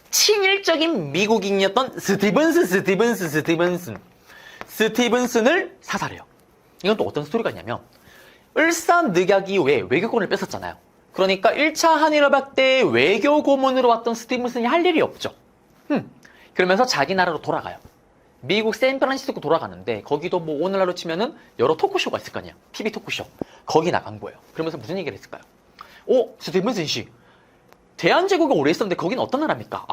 친일적인 미국인이었던 스티븐슨을 사살해요. 이건 또 어떤 스토리가 있냐면, 을사늑약 이후에 외교권을 뺏었잖아요. 그러니까 1차 한일협약 때 외교 고문으로 왔던 스티븐슨이 할 일이 없죠. 그러면서 자기 나라로 돌아가요. 미국 샌프란시스코 돌아가는데, 거기도 뭐 오늘날로 치면은 여러 토크쇼가 있을 거 아니야. TV 토크쇼. 거기 나간 거예요. 그러면서 무슨 얘기를 했을까요? 스티븐슨 씨, 대한제국에 오래 있었는데 거기는 어떤 나라입니까?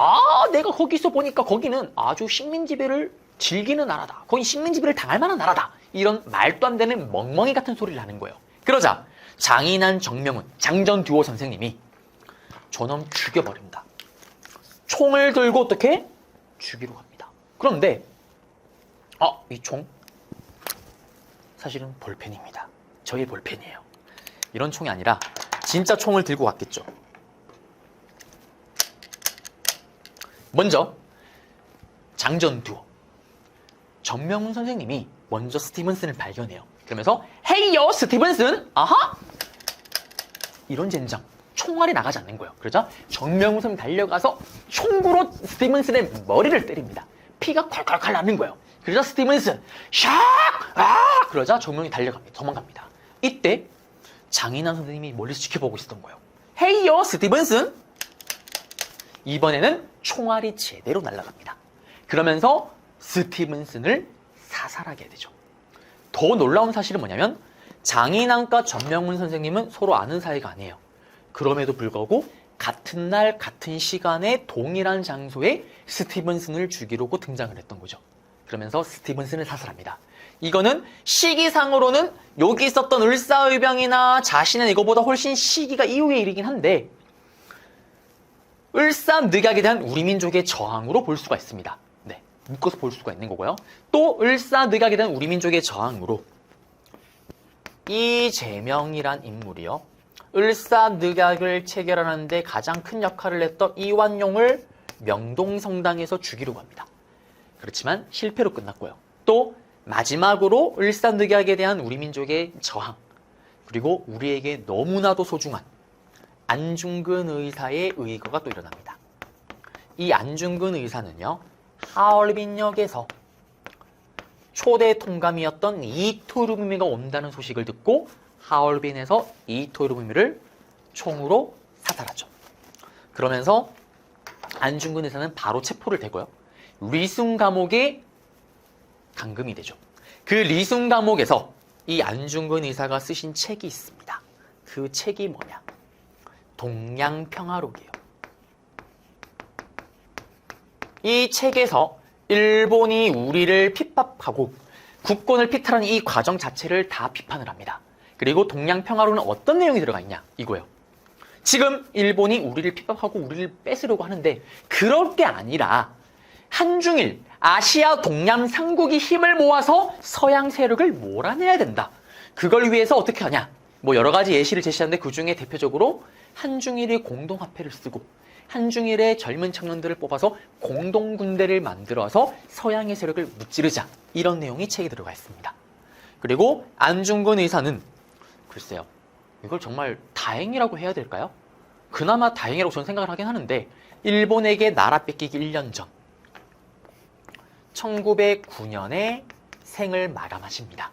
내가 거기서 보니까 거기는 아주 식민지배를 즐기는 나라다. 거기 식민지배를 당할 만한 나라다. 이런 말도 안 되는 멍멍이 같은 소리를 하는 거예요. 그러자 장인환, 정명훈, 장전 듀오 선생님이 저놈 죽여버립니다. 총을 들고 어떻게? 죽이러 갑니다. 그런데 이 총 사실은 볼펜입니다. 저희 볼펜이에요. 이런 총이 아니라 진짜 총을 들고 갔겠죠. 먼저 장전 듀오, 전명훈 선생님이 먼저 스티븐슨을 발견해요. 그러면서 헤이 헤이요 스티븐슨. 아하. 이런 젠장. 총알이 나가지 않는 거예요. 그러자 정명훈 선생님이 달려가서 총구로 스티븐슨의 머리를 때립니다. 피가 콸콸콸 나는 거예요. 그러자 스티븐슨 샥! 아! 그러자 정명훈이 달려갑니다. 도망갑니다. 이때 장인환 선생님이 멀리서 지켜보고 있었던 거예요. 헤이요 스티븐슨. 이번에는 총알이 제대로 날아갑니다. 그러면서 스티븐슨을 사살하게 되죠. 더 놀라운 사실은 뭐냐면 장인환과 전명훈 선생님은 서로 아는 사이가 아니에요. 그럼에도 불구하고 같은 날 같은 시간에 동일한 장소에 스티븐슨을 죽이려고 등장을 했던 거죠. 그러면서 스티븐슨을 사살합니다. 이거는 시기상으로는 여기 있었던 을사의병이나 자신은 이거보다 훨씬 시기가 이후의 일이긴 한데 을사늑약에 대한 우리 민족의 저항으로 볼 수가 있습니다. 네, 묶어서 볼 수가 있는 거고요. 또 을사늑약에 대한 우리 민족의 저항으로 이재명이란 인물이요. 을사늑약을 체결하는데 가장 큰 역할을 했던 이완용을 명동성당에서 죽이려고 합니다. 그렇지만 실패로 끝났고요. 또 마지막으로 을사늑약에 대한 우리 민족의 저항, 그리고 우리에게 너무나도 소중한 안중근 의사의 의거가 또 일어납니다. 이 안중근 의사는요, 하얼빈역에서 초대 통감이었던 이토루미미가 온다는 소식을 듣고 하얼빈에서 이토루미미를 총으로 사살하죠. 그러면서 안중근 의사는 바로 체포를 되고요. 리숭 감옥에 감금이 되죠. 그 리숭 감옥에서 이 안중근 의사가 쓰신 책이 있습니다. 그 책이 뭐냐? 동양평화록이에요. 이 책에서 일본이 우리를 핍박하고 국권을 피탈하는 이 과정 자체를 다 비판을 합니다. 그리고 동양평화록은 어떤 내용이 들어가 있냐? 이거예요. 지금 일본이 우리를 핍박하고 우리를 뺏으려고 하는데 그럴 게 아니라 한중일, 아시아 동양 삼국이 힘을 모아서 서양 세력을 몰아내야 된다. 그걸 위해서 어떻게 하냐? 뭐 여러 가지 예시를 제시하는데 그중에 대표적으로 한중일이 공동화폐를 쓰고 한중일의 젊은 청년들을 뽑아서 공동군대를 만들어서 서양의 세력을 무찌르자. 이런 내용이 책에 들어가 있습니다. 그리고 안중근 의사는 글쎄요. 이걸 정말 다행이라고 해야 될까요? 그나마 다행이라고 저는 생각을 하긴 하는데 일본에게 나라 뺏기기 1년 전 1909년에 생을 마감하십니다.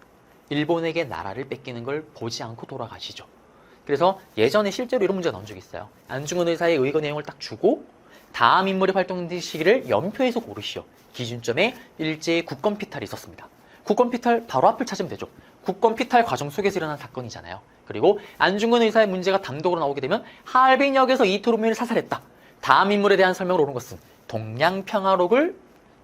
일본에게 나라를 뺏기는 걸 보지 않고 돌아가시죠. 그래서 예전에 실제로 이런 문제가 나온 적이 있어요. 안중근 의사의 의거 내용을 딱 주고 다음 인물의 활동 시기를 연표해서 고르시오. 기준점에 일제의 국권 피탈이 있었습니다. 국권 피탈 바로 앞을 찾으면 되죠. 국권 피탈 과정 속에서 일어난 사건이잖아요. 그리고 안중근 의사의 문제가 단독으로 나오게 되면 하얼빈역에서 이토루미를 사살했다. 다음 인물에 대한 설명을 옳은 것은 동양평화록을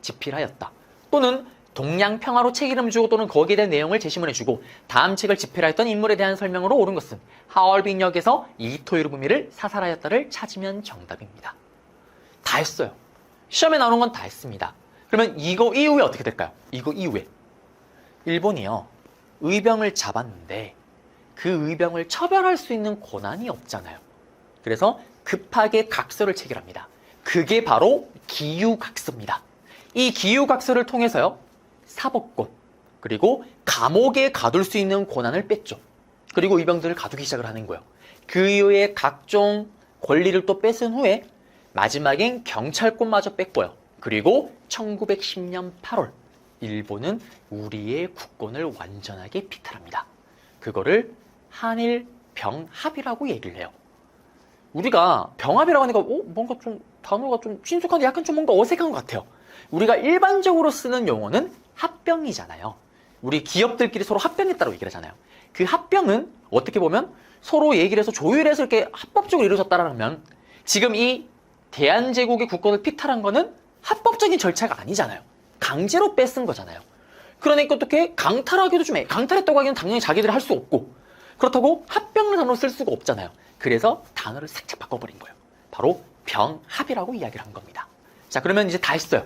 집필하였다. 또는 동양평화록 책 이름 주고 또는 거기에 대한 내용을 제시문해주고 다음 책을 집필하였던 인물에 대한 설명으로 옳은 것은 하얼빈역에서 이토루미를 사살하였다를 찾으면 정답입니다. 다 했어요. 시험에 나오는 건 다 했습니다. 그러면 이거 이후에 어떻게 될까요? 이거 이후에 일본이요. 의병을 잡았는데 그 의병을 처벌할 수 있는 권한이 없잖아요. 그래서 급하게 각서를 체결합니다. 그게 바로 기유각서입니다. 이 기유각서를 통해서요. 사법권, 그리고 감옥에 가둘 수 있는 권한을 뺐죠. 그리고 의병들을 가두기 시작을 하는 거예요. 그 이후에 각종 권리를 또 뺏은 후에 마지막엔 경찰권마저 뺐고요. 그리고 1910년 8월 일본은 우리의 국권을 완전하게 피탈합니다. 그거를 한일 병합이라고 얘기를 해요. 우리가 병합이라고 하니까 뭔가 좀 단어가 좀 친숙한데 약간 좀 뭔가 어색한 것 같아요. 우리가 일반적으로 쓰는 용어는 합병이잖아요. 우리 기업들끼리 서로 합병했다고 얘기를 하잖아요. 그 합병은 어떻게 보면 서로 얘기를 해서 조율해서 이렇게 합법적으로 이루어졌다라면 지금 이 대한제국의 국권을 피탈한 거는 합법적인 절차가 아니잖아요. 강제로 뺏은 거잖아요. 그러니까 어떻게 강탈하기도 좀 해. 강탈했다고 하기는 당연히 자기들이 할 수 없고 그렇다고 합병을 단어로 쓸 수가 없잖아요. 그래서 단어를 살짝 바꿔버린 거예요. 바로 병합이라고 이야기를 한 겁니다. 자, 그러면 이제 다 했어요.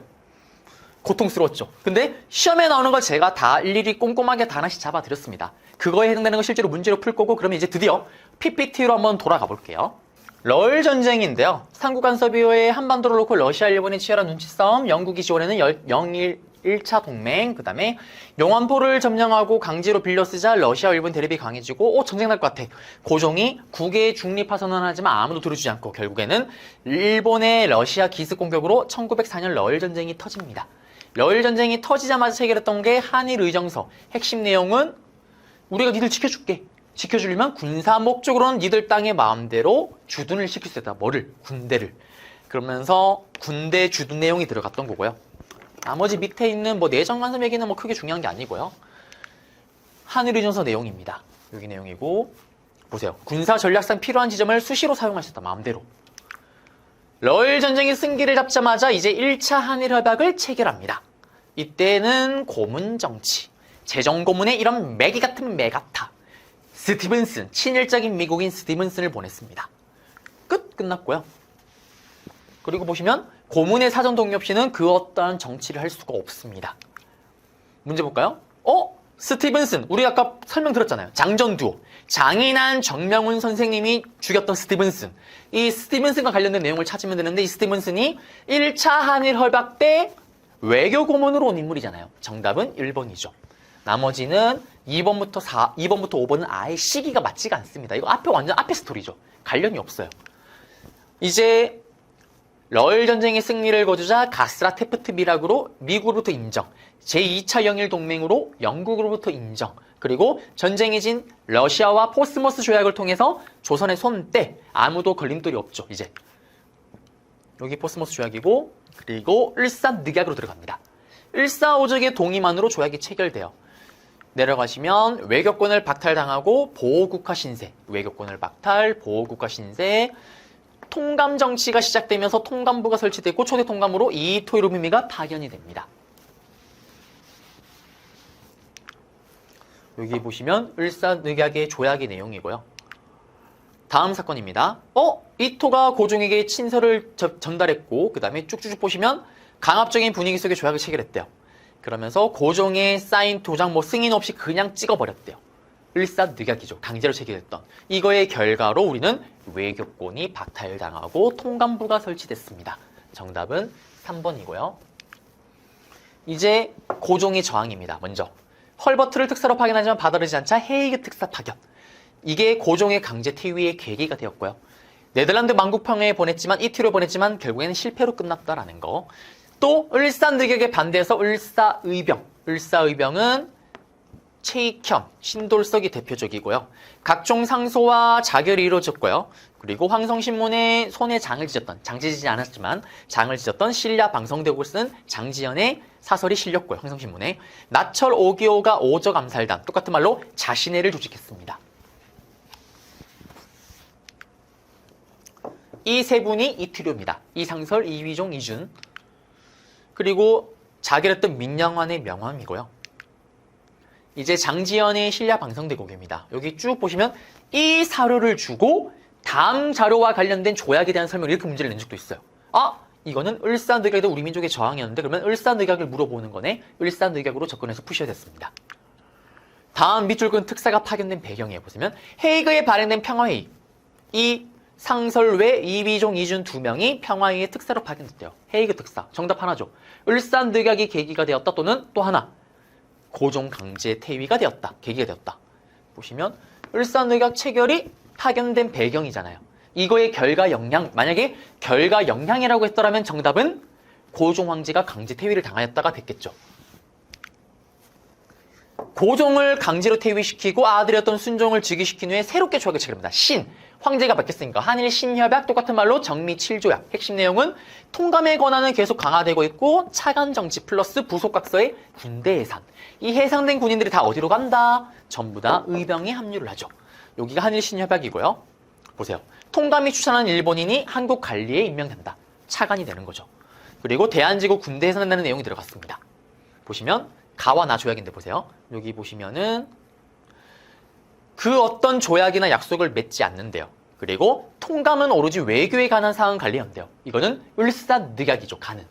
고통스러웠죠. 근데 시험에 나오는 걸 제가 다 일일이 꼼꼼하게 다 하나씩 잡아드렸습니다. 그거에 해당되는 거 실제로 문제로 풀 거고 그러면 이제 드디어 PPT로 한번 돌아가 볼게요. 러일 전쟁인데요. 삼국간섭 이후에 한반도를 놓고 러시아, 일본의 치열한 눈치 싸움, 영국이 지원하는 영일 1차 동맹, 그 다음에 영안포를 점령하고 강제로 빌려 쓰자 러시아, 일본 대립이 강해지고 전쟁 날 것 같아. 고종이 국외에 중립화선언을 하지만 아무도 들어주지 않고 결국에는 일본의 러시아 기습 공격으로 1904년 러일 전쟁이 터집니다. 러일 전쟁이 터지자마자 체결했던 게 한일 의정서. 핵심 내용은 우리가 니들 지켜줄게. 지켜주려면 군사 목적으로는 니들 땅에 마음대로 주둔을 시킬 수 있다. 뭐를? 군대를. 그러면서 군대 주둔 내용이 들어갔던 거고요. 나머지 밑에 있는 뭐 내정 간섭 얘기는 뭐 크게 중요한 게 아니고요. 한일의정서 내용입니다. 여기 내용이고 보세요. 군사 전략상 필요한 지점을 수시로 사용할 수 있다. 마음대로. 러일 전쟁의 승기를 잡자마자 이제 1차 한일 협약을 체결합니다. 이때는 고문 정치. 재정 고문에 이런 매기 같은 메가타. 스티븐슨, 친일적인 미국인 스티븐슨을 보냈습니다. 끝났고요. 그리고 보시면 고문의 사전 동의 없이는 그 어떠한 정치를 할 수가 없습니다. 문제 볼까요? 스티븐슨, 우리 아까 설명 들었잖아요. 장전두호. 장인한 정명훈 선생님이 죽였던 스티븐슨. 이 스티븐슨과 관련된 내용을 찾으면 되는데 이 스티븐슨이 1차 한일 협약 때 외교 고문으로 온 인물이잖아요. 정답은 1번이죠. 나머지는 2번부터 5번은 아예 시기가 맞지가 않습니다. 이거 완전 앞에 스토리죠. 관련이 없어요. 이제 러일 전쟁의 승리를 거두자 가스라 테프트 비락으로 미국으로부터 인정, 제2차 영일 동맹으로 영국으로부터 인정, 그리고 전쟁이 진 러시아와 포스모스 조약을 통해서 조선의 손떼, 아무도 걸림돌이 없죠. 이제 여기 포스모스 조약이고 그리고 을사늑약으로 들어갑니다. 을사오적의 동의만으로 조약이 체결돼요. 내려가시면 외교권을 박탈당하고 보호국가 신세, 외교권을 박탈, 보호국가 신세, 통감 정치가 시작되면서 통감부가 설치됐고 초대 통감으로 이토요미미가 파견이 됩니다. 여기 보시면 을사늑약의 조약의 내용이고요. 다음 사건입니다. 이토가 고종에게 친서를 전달했고 그 다음에 쭉쭉쭉 보시면 강압적인 분위기 속에 조약을 체결했대요. 그러면서 고종의 사인 도장 승인 없이 그냥 찍어버렸대요. 을사늑약이죠. 강제로 체결했던. 이거의 결과로 우리는 외교권이 박탈당하고 통감부가 설치됐습니다. 정답은 3번이고요. 이제 고종의 저항입니다. 먼저 헐버트를 특사로 파견하지만 받아들이지 않자 헤이그 특사 파견. 이게 고종의 강제 퇴위의 계기가 되었고요. 네덜란드 만국평야에 보냈지만 이티로 보냈지만 결국에는 실패로 끝났다라는 거. 또 을사늑약에 반대해서 을사의병. 을사의병은 최익현, 신돌석이 대표적이고요. 각종 상소와 자결이 이루어졌고요. 그리고 황성신문에 손에 장을 지지 않았지만 장을 지졌던 신라 방성대국을 쓴 장지연의 사설이 실렸고요. 황성신문에. 나철 오기호가 오적 암살단, 똑같은 말로 자신해를 조직했습니다. 이 세 분이 이티료입니다. 이상설, 이휘종, 이준. 그리고 자결했던 민영환의 명함이고요. 이제 장지연의 신라 방성대국입니다. 여기 쭉 보시면 이 사료를 주고 다음 자료와 관련된 조약에 대한 설명을 이렇게 문제를 낸 적도 있어요. 이거는 을사늑약에도 우리 민족의 저항이었는데 그러면 을사늑약을 물어보는 거네. 을사늑약으로 접근해서 푸셔야 됐습니다. 다음 밑줄 끈 특사가 파견된 배경에 보시면 헤이그에 발행된 평화회의. 이 상설외, 이휘종, 이준 두 명이 평화회의의 특사로 파견됐대요. 헤이그 특사. 정답 하나죠. 을사늑약이 계기가 되었다 또는 또 하나. 고종 강제 퇴위가 되었다. 계기가 되었다. 보시면 을사늑약 체결이 파견된 배경이잖아요. 이거의 결과 영향, 만약에 결과 영향이라고 했더라면 정답은 고종 황제가 강제 퇴위를 당하였다가 됐겠죠. 고종을 강제로 퇴위시키고 아들이었던 순종을 즉위시킨 후에 새롭게 조약을 체결합니다. 황제가 바뀌었으니까 한일 신협약, 똑같은 말로 정미 7조약. 핵심 내용은 통감의 권한은 계속 강화되고 있고 차관 정치 플러스 부속각서의 군대 예산. 이 해상된 군인들이 다 어디로 간다? 전부 다 의병에 합류를 하죠. 여기가 한일 신협약이고요. 보세요. 통감이 추천한 일본인이 한국 관리에 임명된다. 차관이 되는 거죠. 그리고 대한제국 군대 예산한다는 내용이 들어갔습니다. 보시면 가와 나 조약인데 보세요. 여기 보시면은 그 어떤 조약이나 약속을 맺지 않는데요. 그리고 통감은 오로지 외교에 관한 사항 관리한대요. 이거는 을사늑약이죠. 가는.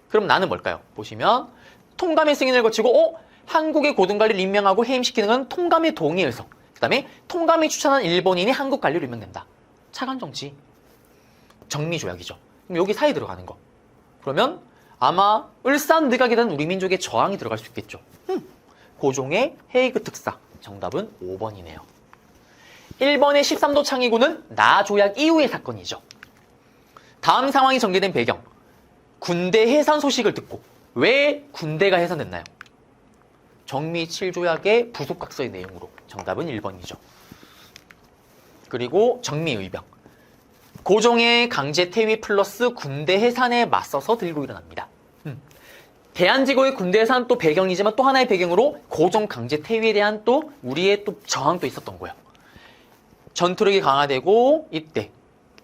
그럼 나는 뭘까요? 보시면 통감의 승인을 거치고 한국의 고등관리를 임명하고 해임시키는 건 통감의 동의에서. 그 다음에 통감이 추천한 일본인이 한국 관리로 임명된다. 차관 정치. 정리 조약이죠. 그럼 여기 사이에 들어가는 거. 그러면 아마 을사늑악에 대한 우리 민족의 저항이 들어갈 수 있겠죠. 고종의 헤이그 특사. 정답은 5번이네요. 1번의 13도 창의군은 나 조약 이후의 사건이죠. 다음 상황이 전개된 배경. 군대 해산 소식을 듣고 왜 군대가 해산됐나요? 정미 7조약의 부속각서의 내용으로. 정답은 1번이죠. 그리고 정미의병. 고종의 강제 퇴위 플러스 군대 해산에 맞서서 들고 일어납니다. 대한제국의 군대 해산 또 배경이지만 또 하나의 배경으로 고종 강제 퇴위에 대한 또 우리의 또 저항도 있었던 거예요. 전투력이 강화되고 이때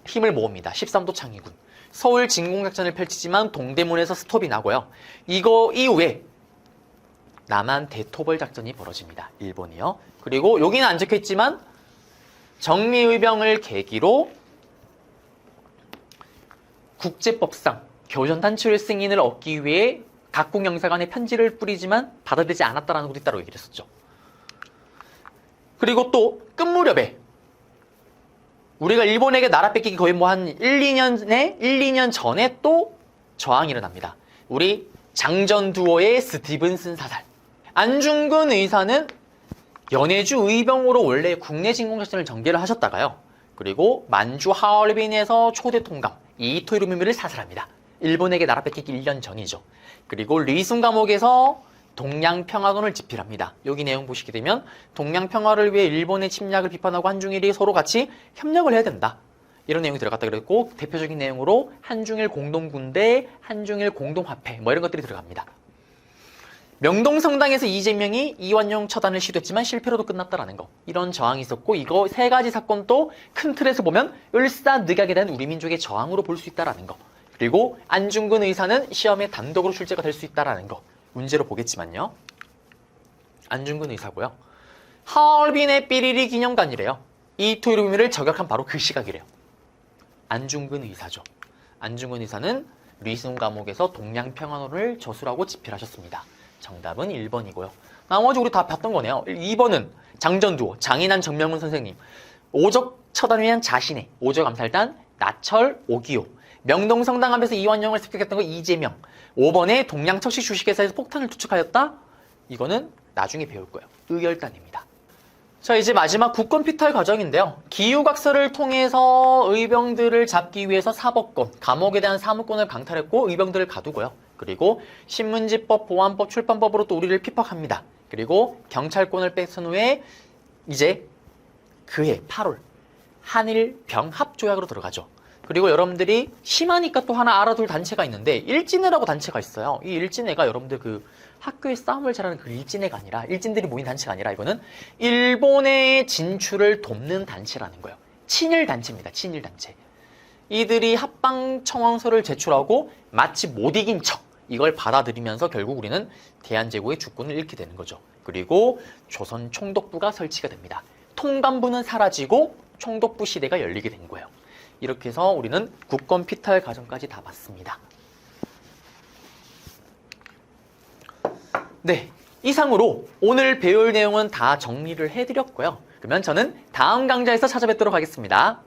힘을 모읍니다. 13도 창의군. 서울 진공작전을 펼치지만 동대문에서 스톱이 나고요. 이거 이후에 남한 대토벌 작전이 벌어집니다. 일본이요. 그리고 여기는 안 적혀있지만 정미의병을 계기로 국제법상 교전단체 승인을 얻기 위해 각국 영사관에 편지를 뿌리지만 받아들이지 않았다라는 것도 있다고 얘기를 했었죠. 그리고 또 끝무렵에 우리가 일본에게 나라 뺏기기 거의 뭐 한 1-2년 전에 또 저항이 일어납니다. 우리 장전두어의 스티븐슨 사살. 안중근 의사는 연해주 의병으로 원래 국내 진공작전을 전개를 하셨다가요. 그리고 만주 하얼빈에서 초대 통감 이토 히로부미를 사살합니다. 일본에게 나라 뺏기기 1년 전이죠. 그리고 리순 감옥에서 동양평화론을 집필합니다. 여기 내용 보시게 되면 동양평화를 위해 일본의 침략을 비판하고 한중일이 서로 같이 협력을 해야 된다. 이런 내용이 들어갔다 그랬고 대표적인 내용으로 한중일 공동군대, 한중일 공동화폐 뭐 이런 것들이 들어갑니다. 명동성당에서 이재명이 이완용 처단을 시도했지만 실패로도 끝났다라는 거. 이런 저항이 있었고 이거 세 가지 사건도 큰 틀에서 보면 을사늑악에 대한 우리 민족의 저항으로 볼 수 있다라는 거. 그리고 안중근 의사는 시험에 단독으로 출제가 될 수 있다라는 거. 문제로 보겠지만요. 안중근 의사고요. 하얼빈의 삐리리 기념관이래요. 이토 히로부미를 저격한 바로 그 시각이래요. 안중근 의사죠. 안중근 의사는 리순 감옥에서 동양평화론을 저술하고 집필하셨습니다. 정답은 1번이고요. 나머지 우리 다 봤던 거네요. 2번은 장전두어, 장인환 정명훈 선생님. 오적 처단을 위한 자신의 오적 암살단, 나철, 오기호. 명동성당 앞에서 이완용을 습격했던 거 이재명. 5번에 동양척식 주식회사에서 폭탄을 투척하였다. 이거는 나중에 배울 거예요. 의열단입니다. 자, 이제 마지막 국권 피탈 과정인데요. 기후각서를 통해서 의병들을 잡기 위해서 사법권, 감옥에 대한 사무권을 강탈했고 의병들을 가두고요. 그리고 신문지법, 보안법, 출판법으로 또 우리를 핍박합니다. 그리고 경찰권을 뺏은 후에 이제 그해 8월 한일 병합조약으로 들어가죠. 그리고 여러분들이 심하니까 또 하나 알아둘 단체가 있는데 일진회라고 단체가 있어요. 이 일진회가 여러분들 그 학교에 싸움을 잘하는 그 일진회가 아니라 일진들이 모인 단체가 아니라 이거는 일본의 진출을 돕는 단체라는 거예요. 친일 단체입니다. 친일 단체. 이들이 합방 청원서를 제출하고 마치 못 이긴 척 이걸 받아들이면서 결국 우리는 대한제국의 주권을 잃게 되는 거죠. 그리고 조선 총독부가 설치가 됩니다. 통감부는 사라지고 총독부 시대가 열리게 된 거예요. 이렇게 해서 우리는 국권 피탈 과정까지 다 봤습니다. 네, 이상으로 오늘 배울 내용은 다 정리를 해드렸고요. 그러면 저는 다음 강좌에서 찾아뵙도록 하겠습니다.